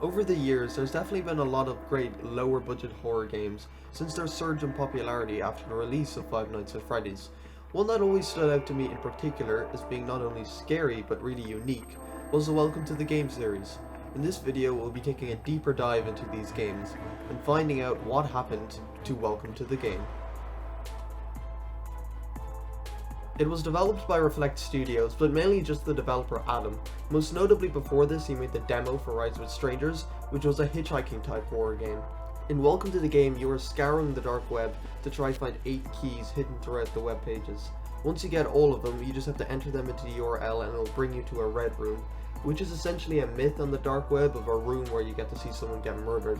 Over the years, there's definitely been a lot of great lower budget horror games since their surge in popularity after the release of Five Nights at Freddy's. One that always stood out to me in particular as being not only scary but really unique was the Welcome to the Game series. In this video we'll be taking a deeper dive into these games and finding out what happened to Welcome to the Game. It was developed by Reflect Studios, but mainly just the developer Adam. Most notably before this he made the demo for Rides with Strangers, which was a hitchhiking type horror game. In Welcome to the Game you are scouring the dark web to try find 8 keys hidden throughout the web pages. Once you get all of them, you just have to enter them into the URL and it will bring you to a red room, which is essentially a myth on the dark web of a room where you get to see someone get murdered.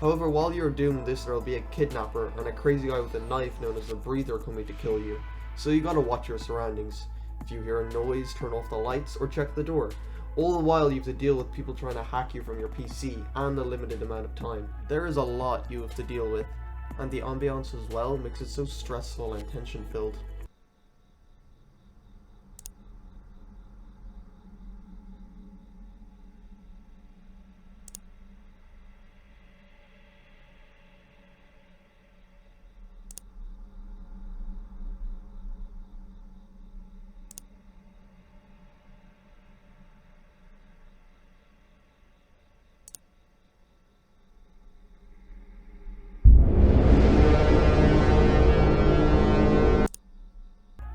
However, while you're doing this there will be a kidnapper and a crazy guy with a knife known as the Breather coming to kill you. So you gotta watch your surroundings. If you hear a noise, turn off the lights or check the door. All the while you have to deal with people trying to hack you from your PC and a limited amount of time. There is a lot you have to deal with, and the ambiance as well makes it so stressful and tension filled.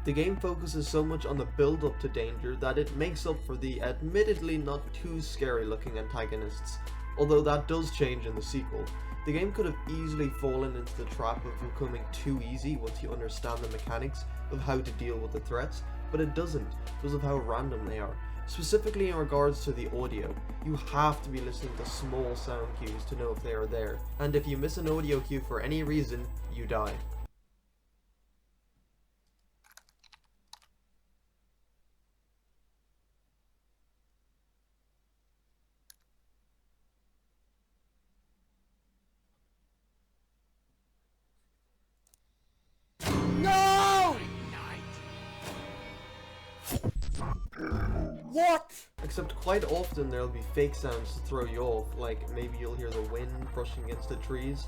The game focuses so much on the build up to danger that it makes up for the admittedly not too scary looking antagonists, although that does change in the sequel. The game could have easily fallen into the trap of becoming too easy once you understand the mechanics of how to deal with the threats, but it doesn't because of how random they are. Specifically in regards to the audio, you have to be listening to small sound cues to know if they are there, and if you miss an audio cue for any reason, you die. What? Except quite often there'll be fake sounds to throw you off, like maybe you'll hear the wind brushing against the trees,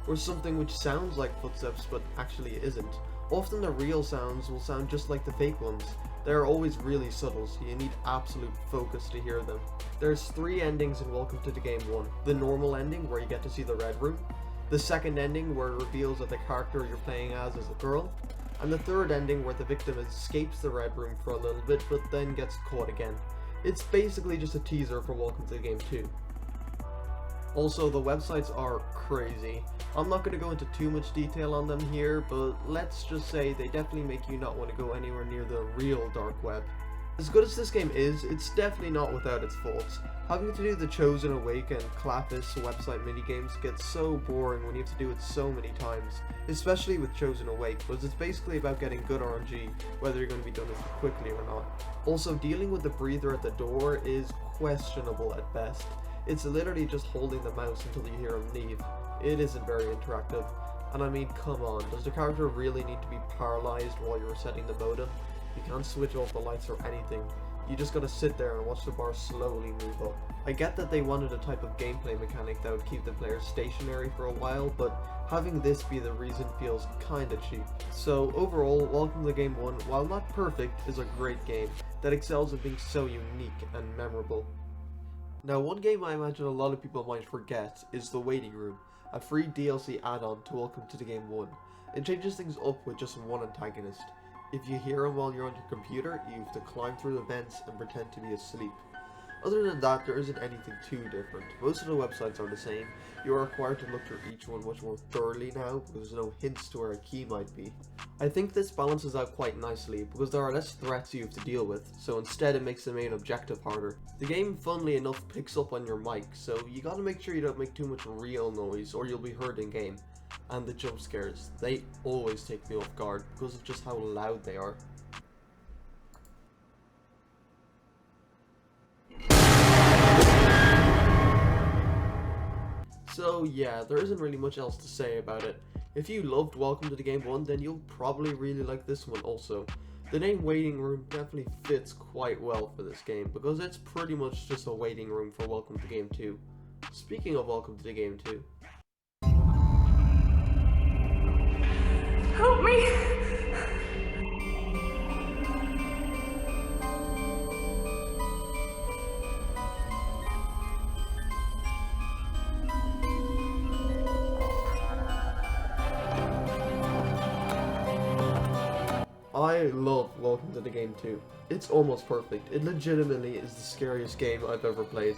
or something which sounds like footsteps but actually isn't. Often the real sounds will sound just like the fake ones. They are always really subtle, so you need absolute focus to hear them. There's 3 endings in Welcome to the Game 1. The normal ending, where you get to see the red room. The second ending, where it reveals that the character you're playing as is a girl. And the third ending, where the victim escapes the red room for a little bit but then gets caught again. It's basically just a teaser for Welcome to the Game 2. Also, the websites are crazy. I'm not going to go into too much detail on them here, but let's just say they definitely make you not want to go anywhere near the real dark web. As good as this game is, it's definitely not without its faults. Having to do the Chosen Awake and Clapis website minigames gets so boring when you have to do it so many times, especially with Chosen Awake, because it's basically about getting good RNG, whether you're going to be done with it quickly or not. Also, dealing with the Breather at the door is questionable at best. It's literally just holding the mouse until you hear him leave. It isn't very interactive, and I mean, come on, does the character really need to be paralyzed while you're setting the modem? You can't switch off the lights or anything. You just gotta sit there and watch the bar slowly move up. I get that they wanted a type of gameplay mechanic that would keep the player stationary for a while, but having this be the reason feels kinda cheap. So overall, Welcome to the Game 1, while not perfect, is a great game that excels at being so unique and memorable. Now, one game I imagine a lot of people might forget is The Waiting Room, a free DLC add-on to Welcome to the Game 1. It changes things up with just one antagonist. If you hear him while you're on your computer, you have to climb through the vents and pretend to be asleep. Other than that, there isn't anything too different. Most of the websites are the same. You are required to look through each one much more thoroughly now, because there's no hints to where a key might be. I think this balances out quite nicely, because there are less threats you have to deal with, so instead it makes the main objective harder. The game, funnily enough, picks up on your mic, so you gotta make sure you don't make too much real noise, or you'll be heard in game. And the jump scares, they always take me off guard because of just how loud they are. So yeah, there isn't really much else to say about it. If you loved Welcome to the Game 1, then you'll probably really like this one also. The name Waiting Room definitely fits quite well for this game, because it's pretty much just a waiting room for Welcome to Game 2. Speaking of Welcome to the Game 2, Help me! I love Welcome to the Game 2. It's almost perfect. It legitimately is the scariest game I've ever played.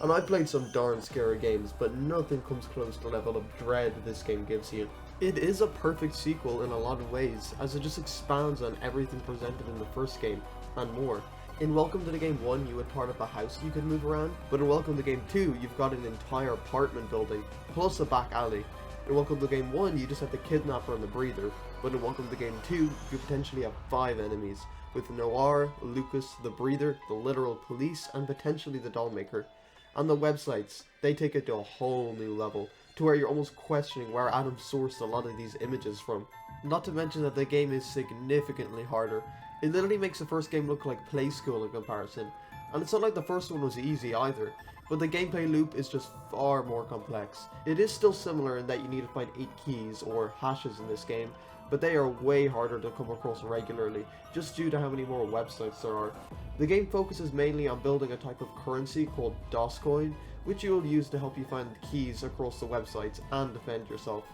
And I've played some darn scary games, but nothing comes close to the level of dread this game gives you. It is a perfect sequel in a lot of ways, as it just expands on everything presented in the first game, and more. In Welcome to the Game 1, you had part of a house you could move around, but in Welcome to the Game 2, you've got an entire apartment building, plus a back alley. In Welcome to the Game 1, you just have the kidnapper and the breather, but in Welcome to the Game 2, you potentially have 5 enemies, with Noir, Lucas, the breather, the literal police, and potentially the dollmaker. And the websites, they take it to a whole new level, to where you're almost questioning where Adam sourced a lot of these images from. Not to mention that the game is significantly harder. It literally makes the first game look like Play School in comparison, and it's not like the first one was easy either, but the gameplay loop is just far more complex. It is still similar in that you need to find 8 keys, or hashes in this game, but they are way harder to come across regularly, just due to how many more websites there are. The game focuses mainly on building a type of currency called DOS coin, which you will use to help you find the keys across the websites and defend yourself.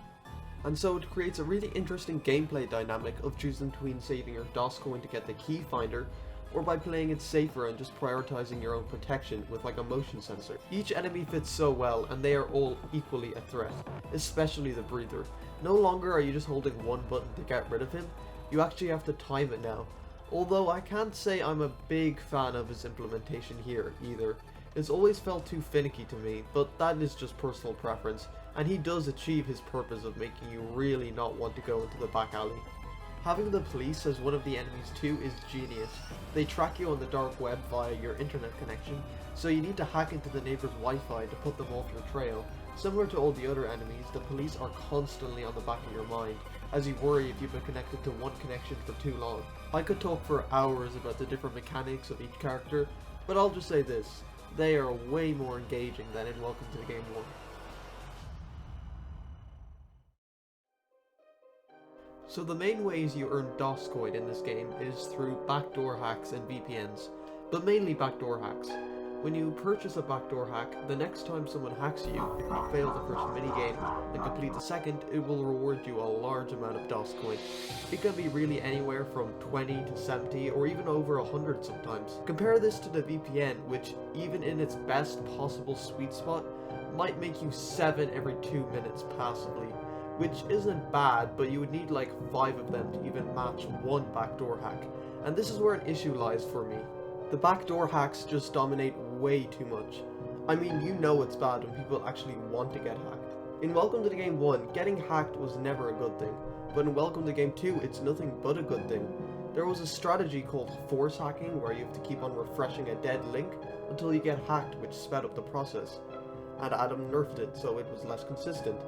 And so it creates a really interesting gameplay dynamic of choosing between saving your DOS coin to get the key finder, or by playing it safer and just prioritizing your own protection with like a motion sensor. Each enemy fits so well, and they are all equally a threat, especially the breather. No longer are you just holding one button to get rid of him, you actually have to time it now. Although I can't say I'm a big fan of his implementation here either. It's always felt too finicky to me, but that is just personal preference, and he does achieve his purpose of making you really not want to go into the back alley. Having the police as one of the enemies too is genius. They track you on the dark web via your internet connection, so you need to hack into the neighbor's Wi-Fi to put them off your trail. Similar to all the other enemies, the police are constantly on the back of your mind, as you worry if you've been connected to one connection for too long. I could talk for hours about the different mechanics of each character, but I'll just say this, they are way more engaging than in Welcome to the Game 1. So the main ways you earn DOS coin in this game is through backdoor hacks and VPNs, but mainly backdoor hacks. When you purchase a backdoor hack, the next time someone hacks you, if you fail the first minigame and complete the second, it will reward you a large amount of DOS coin. It can be really anywhere from 20 to 70 or even over 100 sometimes. Compare this to the VPN, which even in its best possible sweet spot, might make you 7 every 2 minutes passively. Which isn't bad, but you would need like 5 of them to even match one backdoor hack. And this is where an issue lies for me. The backdoor hacks just dominate way too much. I mean, you know it's bad when people actually want to get hacked. In Welcome to the Game 1, getting hacked was never a good thing, but in Welcome to Game 2, it's nothing but a good thing. There was a strategy called force hacking where you have to keep on refreshing a dead link until you get hacked, which sped up the process. And Adam nerfed it so it was less consistent.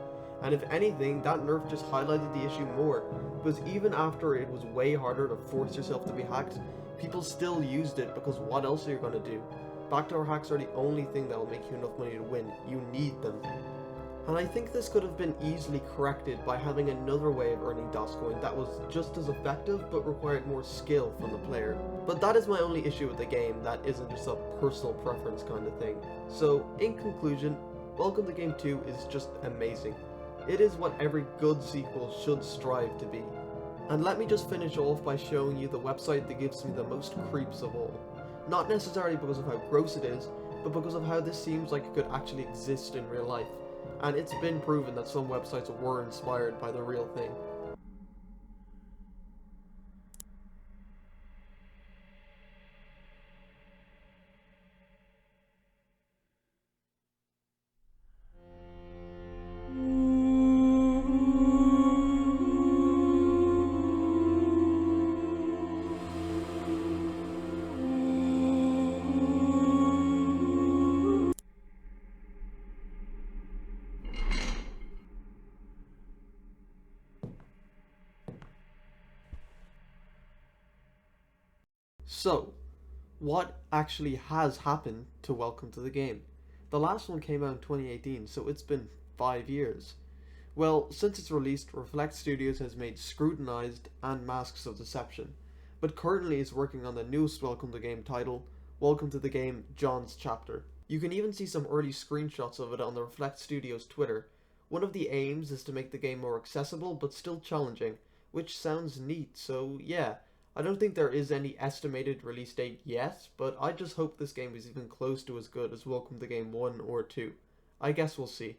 And if anything, that nerf just highlighted the issue more, because even after it was way harder to force yourself to be hacked, people still used it because what else are you going to do? Backdoor hacks are the only thing that will make you enough money to win. You need them. And I think this could have been easily corrected by having another way of earning DOS coin that was just as effective but required more skill from the player. But that is my only issue with the game, that isn't just a personal preference kind of thing. So, in conclusion, Welcome to Game 2 is just amazing. It is what every good sequel should strive to be. And let me just finish off by showing you the website that gives me the most creeps of all. Not necessarily because of how gross it is, but because of how this seems like it could actually exist in real life. And it's been proven that some websites were inspired by the real thing. So, what actually has happened to Welcome to the Game? The last one came out in 2018, so it's been 5 years. Well, since its release, Reflect Studios has made Scrutinized and Masks of Deception, but currently is working on the newest Welcome to Game title, Welcome to the Game John's Chapter. You can even see some early screenshots of it on the Reflect Studios Twitter. One of the aims is to make the game more accessible but still challenging, which sounds neat, so yeah. I don't think there is any estimated release date yet, but I just hope this game is even close to as good as Welcome to Game 1 or 2. I guess we'll see.